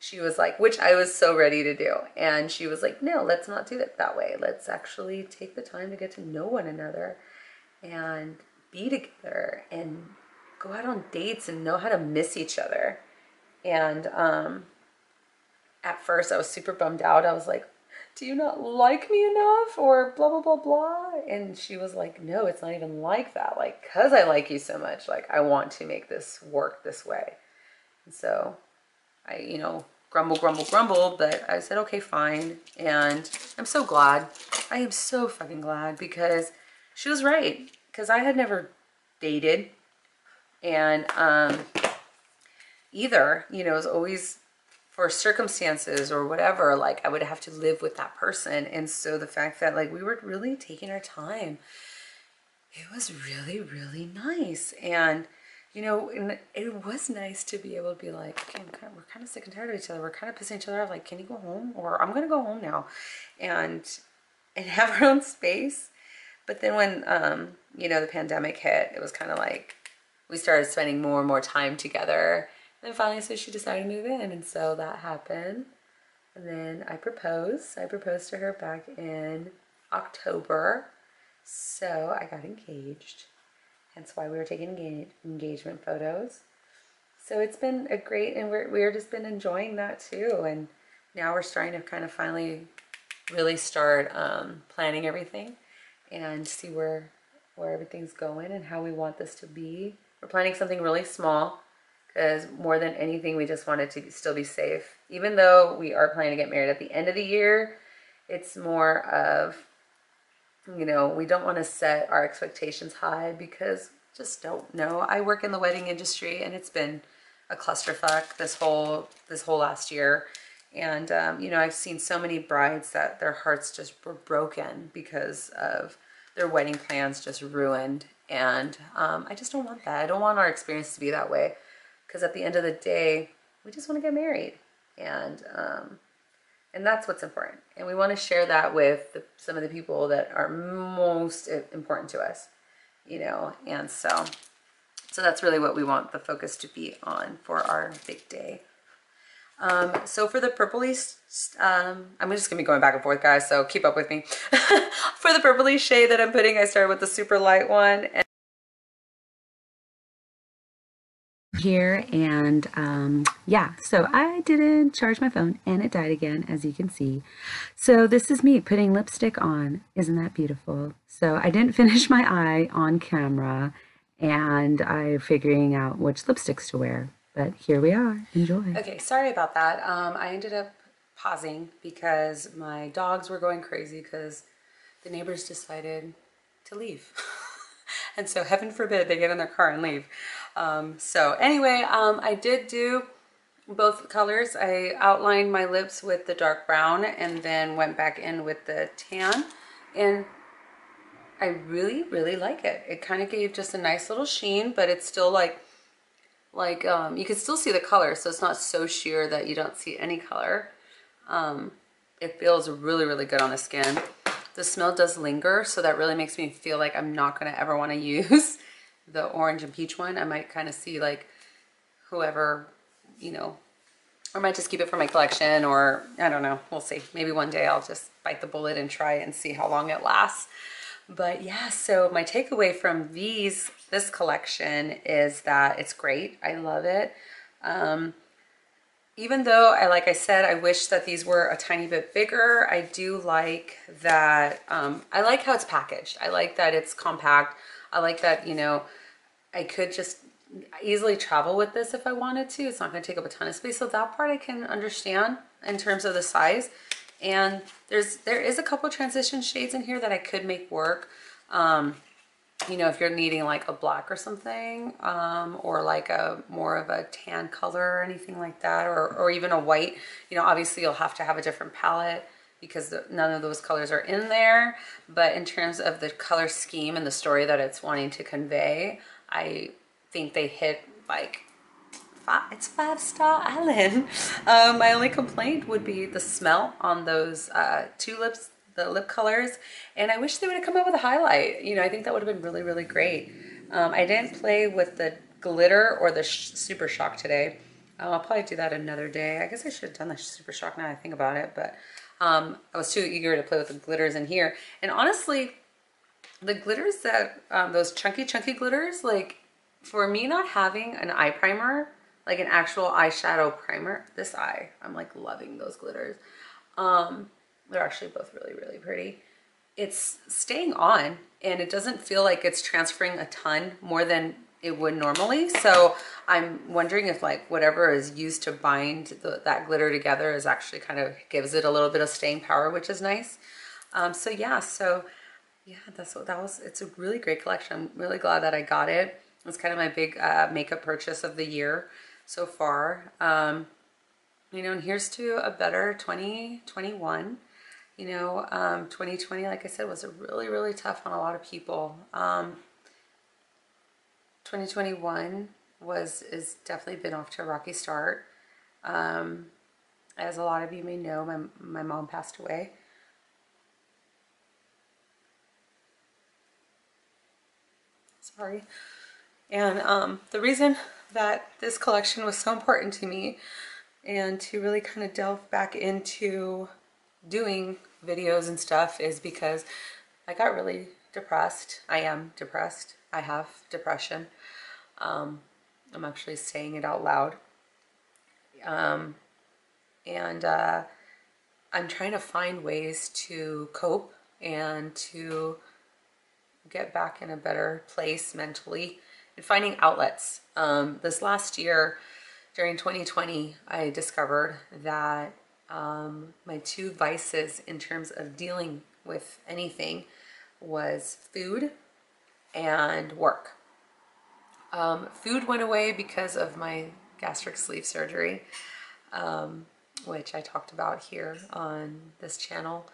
she was like, which I was so ready to do. And she was like, no, let's not do it that way. Let's actually take the time to get to know one another and be together and go out on dates and know how to miss each other. And at first I was super bummed out. I was like, do you not like me enough, or blah, blah, blah, blah? And she was like, no, it's not even like that. Like, because I like you so much, like, I want to make this work this way. And so I, you know, grumble, but I said, okay, fine. And I'm so glad. I am so fucking glad, because she was right. Because I had never dated. And either, you know, it was always for circumstances or whatever, like I would have to live with that person. And so the fact that like we were really taking our time, it was really, really nice. And you know, and it was nice to be able to be like, okay, we're kind of sick and tired of each other. We're kind of pissing each other off. Like, can you go home? Or I'm going to go home now. And have our own space. But then when, you know, the pandemic hit, it was kind of like we started spending more and more time together. And then finally, so she decided to move in. And so that happened. And then I proposed. I proposed to her back in October. So I got engaged, hence why we were taking engagement photos. So it's been a great, and we're just been enjoying that too. And now we're starting to kind of finally really start planning everything and see where everything's going and how we want this to be. We're planning something really small because more than anything, we just want it to still be safe. Even though we are planning to get married at the end of the year, it's more of, you know, we don't want to set our expectations high because just don't know. I work in the wedding industry and it's been a clusterfuck this whole last year. And, you know, I've seen so many brides that their hearts just were broken because of their wedding plans just ruined. And I just don't want that. I don't want our experience to be that way because at the end of the day, we just want to get married. And that's what's important. And we want to share that with some of the people that are most important to us, you know. And so that's really what we want the focus to be on for our big day. So for the purpley, I'm just gonna be going back and forth, guys, so keep up with me. For the purpley shade that I'm putting, I started with the super light one. And here, and yeah, so I didn't charge my phone and it died again, as you can see. So this is me putting lipstick on. Isn't that beautiful? So I didn't finish my eye on camera and I'm figuring out which lipsticks to wear, but here we are. Enjoy. Okay, sorry about that. I ended up pausing because my dogs were going crazy because the neighbors decided to leave. And so heaven forbid they get in their car and leave. So anyway, I did do both colors. I outlined my lips with the dark brown and then went back in with the tan. And I really, really like it. It kind of gave just a nice little sheen, but it's still like you can still see the color, so it's not so sheer that you don't see any color. It feels really, really good on the skin. The smell does linger, so that really makes me feel like I'm not going to ever want to use the orange and peach one. I might kind of see like whoever, you know, or I might just keep it for my collection, or I don't know. We'll see. Maybe one day I'll just bite the bullet and try it and see how long it lasts. But yeah, so my takeaway from this collection is that it's great. I love it. Even though, like I said, I wish that these were a tiny bit bigger, I do like that, I like how it's packaged. I like that it's compact. I like that, you know, I could just easily travel with this if I wanted to. It's not going to take up a ton of space. So that part I can understand in terms of the size. And there is a couple transition shades in here that I could make work. You know, if you're needing like a black or something, or like a more of a tan color or anything like that, or even a white, you know, obviously you'll have to have a different palette because none of those colors are in there. But in terms of the color scheme and the story that it's wanting to convey, I think they hit like it's 5-star Island. My only complaint would be the smell on those two lips, the lip colors, and I wish they would have come out with a highlight. You know, I think that would have been really, really great. I didn't play with the glitter or the Super Shock today. I'll probably do that another day. I guess I should have done the Super Shock now that I think about it, but I was too eager to play with the glitters in here. And honestly, the glitters that, those chunky glitters, like for me not having an eye primer, like an actual eyeshadow primer, this eye, I'm like loving those glitters. They're actually both really, really pretty. It's staying on and it doesn't feel like it's transferring a ton more than it would normally. So I'm wondering if like whatever is used to bind that glitter together is actually kind of gives it a little bit of staying power, which is nice. So yeah, that's what that was. It's a really great collection. I'm really glad that I got it. It's kind of my big makeup purchase of the year so far. You know, and here's to a better 2021. You know, 2020, like I said, was a really, really tough on a lot of people. 2021 is definitely been off to a rocky start. As a lot of you may know, my mom passed away. Sorry. And the reason that this collection was so important to me and to really kind of delve back into doing videos and stuff is because I got really depressed. I am depressed. I have depression. I'm actually saying it out loud. And I'm trying to find ways to cope and to get back in a better place mentally and finding outlets. This last year, during 2020, I discovered that my two vices in terms of dealing with anything was food and work. Food went away because of my gastric sleeve surgery, which I talked about here on this channel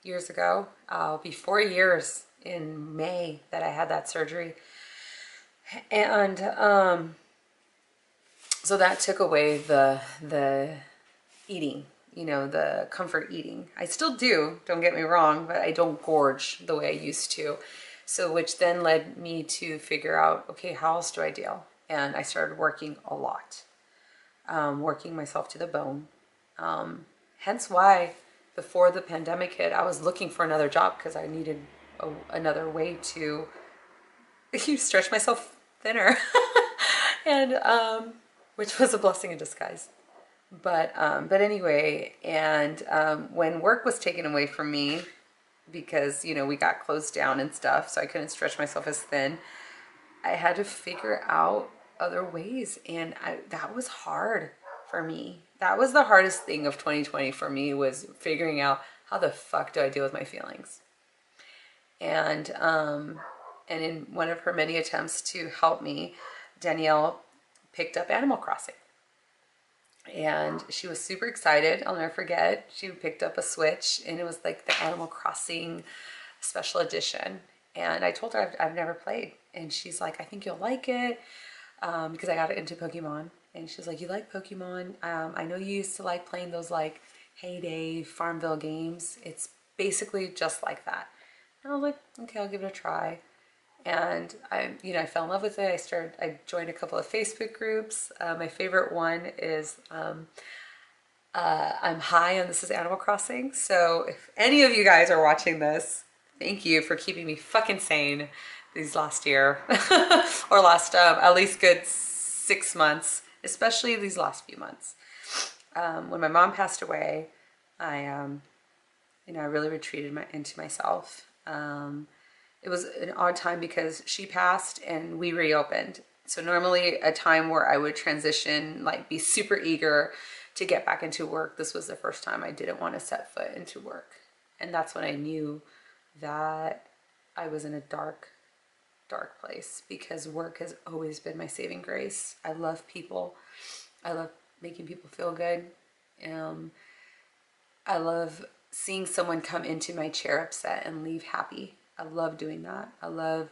years ago. It'll be 4 years in May that I had that surgery. And so that took away the eating, you know, the comfort eating. I still do, don't get me wrong, but I don't gorge the way I used to. So which then led me to figure out, okay, how else do I deal? And I started working a lot, working myself to the bone. Hence why before the pandemic hit, I was looking for another job because I needed another way to stretch myself thinner. And which was a blessing in disguise. But anyway, and when work was taken away from me because, you know, we got closed down and stuff, so I couldn't stretch myself as thin, I had to figure out other ways, and that was hard for me. That was the hardest thing of 2020 for me, was figuring out how the fuck do I deal with my feelings. And in one of her many attempts to help me, Danielle picked up Animal Crossing. And she was super excited. I'll never forget. She picked up a Switch, and it was like the Animal Crossing special edition. And I told her I've never played. And she's like, I think you'll like it, because I got into Pokemon. And she's like, you like Pokemon? I know you used to like playing those like Heyday, Farmville games. It's basically just like that. And I was like, okay, I'll give it a try. And I fell in love with it. I joined a couple of Facebook groups. My favorite one is I'm high on This Is Animal Crossing. So if any of you guys are watching this, thank you for keeping me fucking sane these last year or last at least good 6 months, especially these last few months. When my mom passed away, I really retreated into myself. It was an odd time because she passed and we reopened. So normally a time where I would transition, like be super eager to get back into work, this was the first time I didn't want to set foot into work. And that's when I knew that I was in a dark, dark place, because work has always been my saving grace. I love people. I love making people feel good. I love seeing someone come into my chair upset and leave happy. I love doing that. I love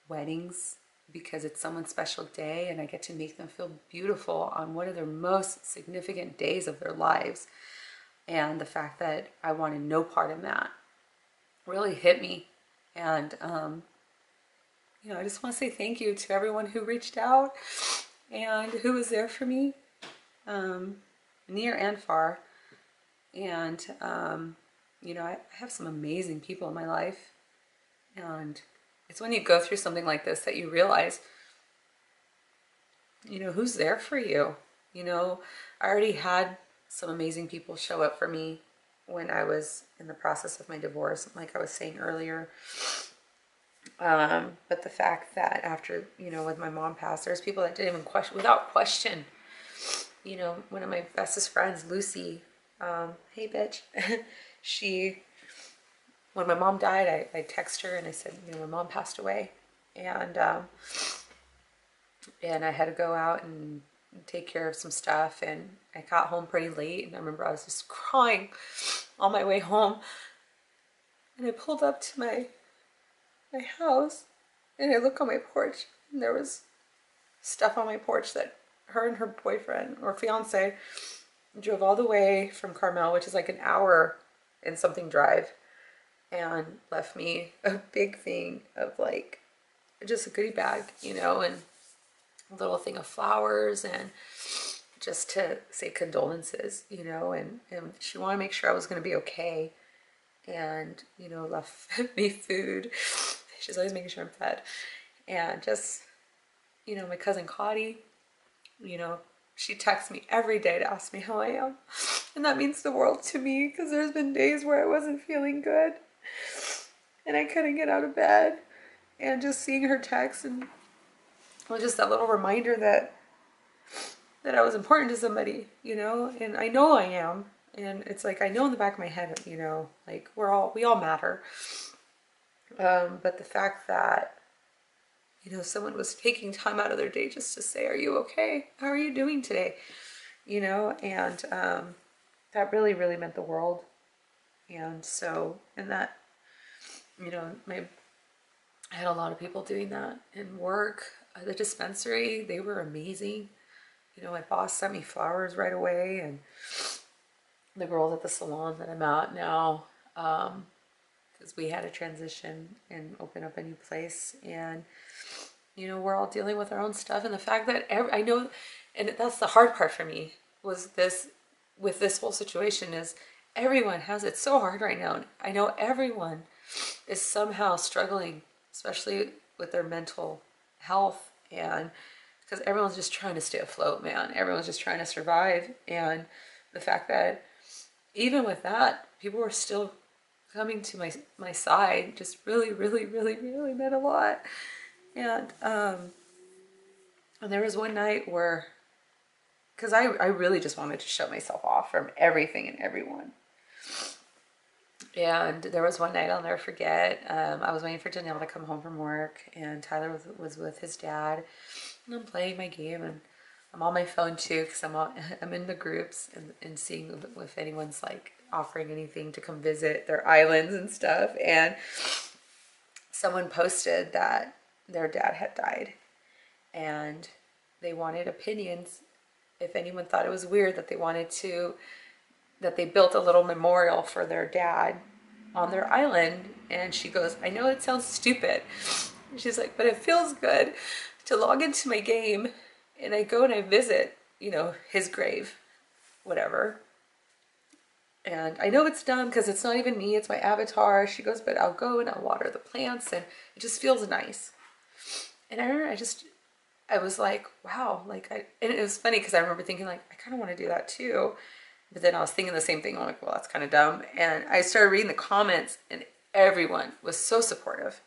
weddings because it's someone's special day and I get to make them feel beautiful on one of their most significant days of their lives. And the fact that I wanted no part in that really hit me. And, I just want to say thank you to everyone who reached out and who was there for me, near and far. And, I have some amazing people in my life. And it's when you go through something like this that you realize, who's there for you. I already had some amazing people show up for me when I was in the process of my divorce, like I was saying earlier. But the fact that after, with my mom passed, there's people that didn't even question, without question. One of my bestest friends, Lucy, hey bitch, when my mom died, I texted her and I said, my mom passed away, and I had to go out and take care of some stuff, and I got home pretty late, and I remember I was just crying on my way home, and I pulled up to my house, and I look on my porch, and there was stuff on my porch that her and her boyfriend or fiance drove all the way from Carmel, which is like an hour and something drive, and left me a big thing of like just a goodie bag, and a little thing of flowers, and just to say condolences, and she wanted to make sure I was going to be okay, and left me food She's always making sure I'm fed. And just, you know, my cousin Cotty, you know, she texts me every day to ask me how I am. And that means the world to me because there's been days where I wasn't feeling good and I couldn't get out of bed. And just seeing her text and well, just that little reminder that I was important to somebody, you know, and I know I am. And it's like I know in the back of my head, you know, like we all matter. But the fact that, you know, someone was taking time out of their day just to say, "Are you okay? How are you doing today?" You know, and that really, really meant the world. And so, and that, you know, I had a lot of people doing that in work. The dispensary, they were amazing. You know, my boss sent me flowers right away, and the girls at the salon that I'm at now, because we had a transition and open up a new place, and you know, we're all dealing with our own stuff, and the fact that I know, and that's the hard part for me was this with this whole situation is everyone has it so hard right now. I know everyone is somehow struggling, especially with their mental health, and because everyone's just trying to stay afloat, man. Everyone's just trying to survive, and the fact that even with that, people were still coming to my side just really, really, really, really meant a lot. And there was one night where, because I really just wanted to shut myself off from everything and everyone. And there was one night I'll never forget. I was waiting for Danielle to come home from work, and Tyler was with his dad, and I'm playing my game, and I'm on my phone too because I'm in the groups and seeing if anyone's like offering anything to come visit their islands and stuff. And someone posted that their dad had died, and they wanted opinions. If anyone thought it was weird that they built a little memorial for their dad on their island. And she goes, I know it sounds stupid. She's like, but it feels good to log into my game and I go and I visit, you know, his grave, whatever. And I know it's dumb because it's not even me, it's my avatar. She goes, but I'll go and I'll water the plants and it just feels nice. And I remember I was like, wow, and it was funny because I remember thinking like, I kind of want to do that too. But then I was thinking the same thing. I'm like, well, that's kind of dumb. And I started reading the comments and everyone was so supportive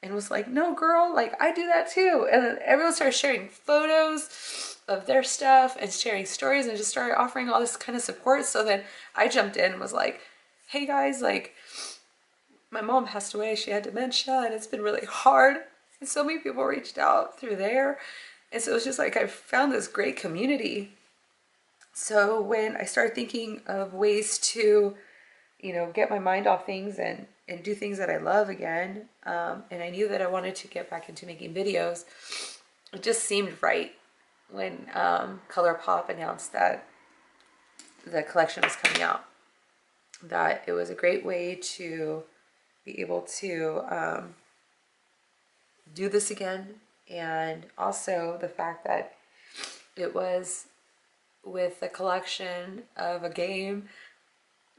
and was like, no, girl, like I do that too. And then everyone started sharing photos of their stuff and sharing stories and just started offering all this kind of support. So then I jumped in and was like, hey guys, like my mom passed away. She had dementia and it's been really hard. And so many people reached out through there. And so it was just like I found this great community. So when I started thinking of ways to, you know, get my mind off things and do things that I love again, and I knew that I wanted to get back into making videos, it just seemed right when ColourPop announced that the collection was coming out, that it was a great way to be able to do this again. And also the fact that it was with a collection of a game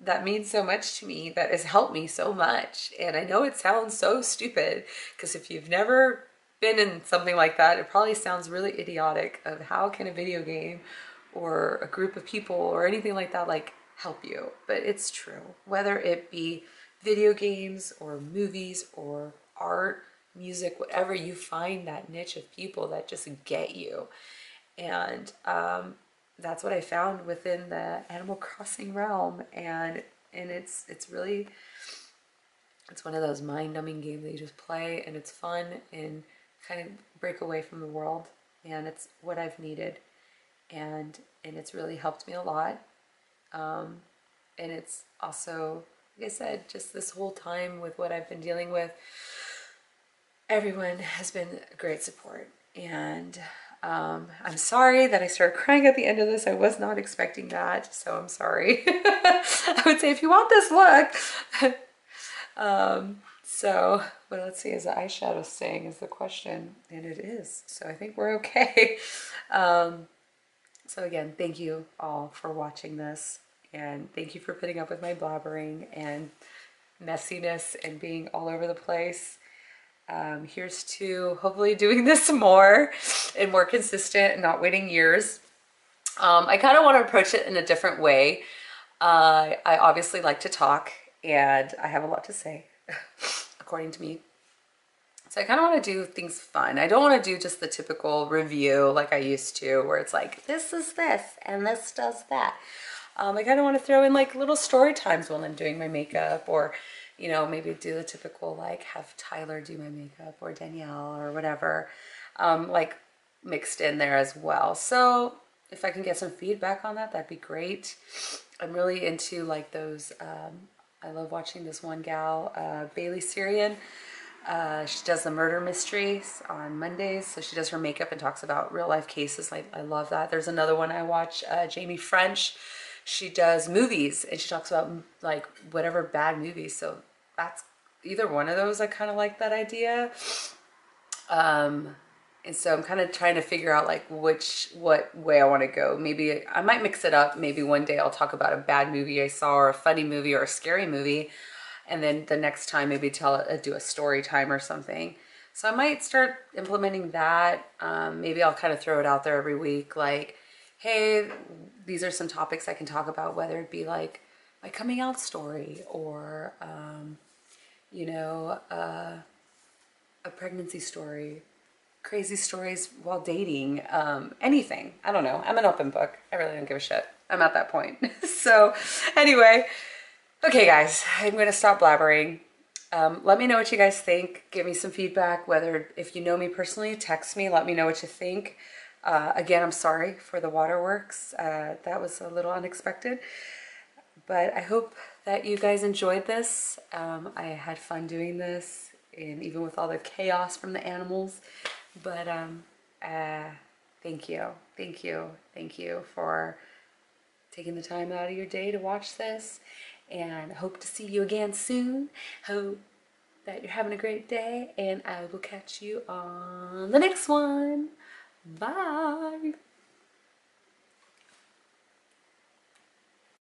that means so much to me, that has helped me so much. And I know it sounds so stupid because if you've never been in something like that, it probably sounds really idiotic of how can a video game or a group of people or anything like that like help you. But it's true, whether it be video games or movies or art, music, whatever, you find that niche of people that just get you. And that's what I found within the Animal Crossing realm, and it's really, it's one of those mind-numbing games that you just play and it's fun and kind of break away from the world, and it's what I've needed, and it's really helped me a lot. And it's also, like I said, just this whole time with what I've been dealing with, everyone has been great support. And I'm sorry that I started crying at the end of this. I was not expecting that, so I'm sorry. I would say if you want this look. So, but let's see, is the eyeshadow staying is the question, and it is. So I think we're okay. So again, thank you all for watching this, and thank you for putting up with my blabbering and messiness and being all over the place. Here's to hopefully doing this more and more consistent and not waiting years. I kind of want to approach it in a different way. I obviously like to talk and I have a lot to say, according to me. So I kind of want to do things fun. I don't want to do just the typical review like I used to, where it's like, this is this and this does that. I kind of want to throw in like little story times while I'm doing my makeup, or, you know, maybe do the typical like have Tyler do my makeup or Danielle or whatever, like mixed in there as well. So if I can get some feedback on that, that'd be great. I'm really into like those, I love watching this one gal, Bailey Sarian. She does the murder mysteries on Mondays. So she does her makeup and talks about real life cases. I love that. There's another one I watch, Jamie French. She does movies and she talks about like whatever bad movies. So that's either one of those. I kind of like that idea. And so I'm kind of trying to figure out like what way I want to go. Maybe I might mix it up. Maybe one day I'll talk about a bad movie I saw, or a funny movie, or a scary movie. And then the next time maybe do a story time or something. So I might start implementing that. Maybe I'll kind of throw it out there every week. Like, hey, these are some topics I can talk about, whether it be like my coming out story, or, you know, a pregnancy story, crazy stories while dating, anything. I don't know. I'm an open book. I really don't give a shit. I'm at that point. So anyway, okay guys, I'm going to stop blabbering. Let me know what you guys think. Give me some feedback, whether if you know me personally, text me, let me know what you think. Again, I'm sorry for the waterworks. That was a little unexpected, but I hope that you guys enjoyed this. I had fun doing this, and even with all the chaos from the animals. But thank you, thank you, thank you for taking the time out of your day to watch this, and hope to see you again soon. Hope that you're having a great day, and I will catch you on the next one. Bye.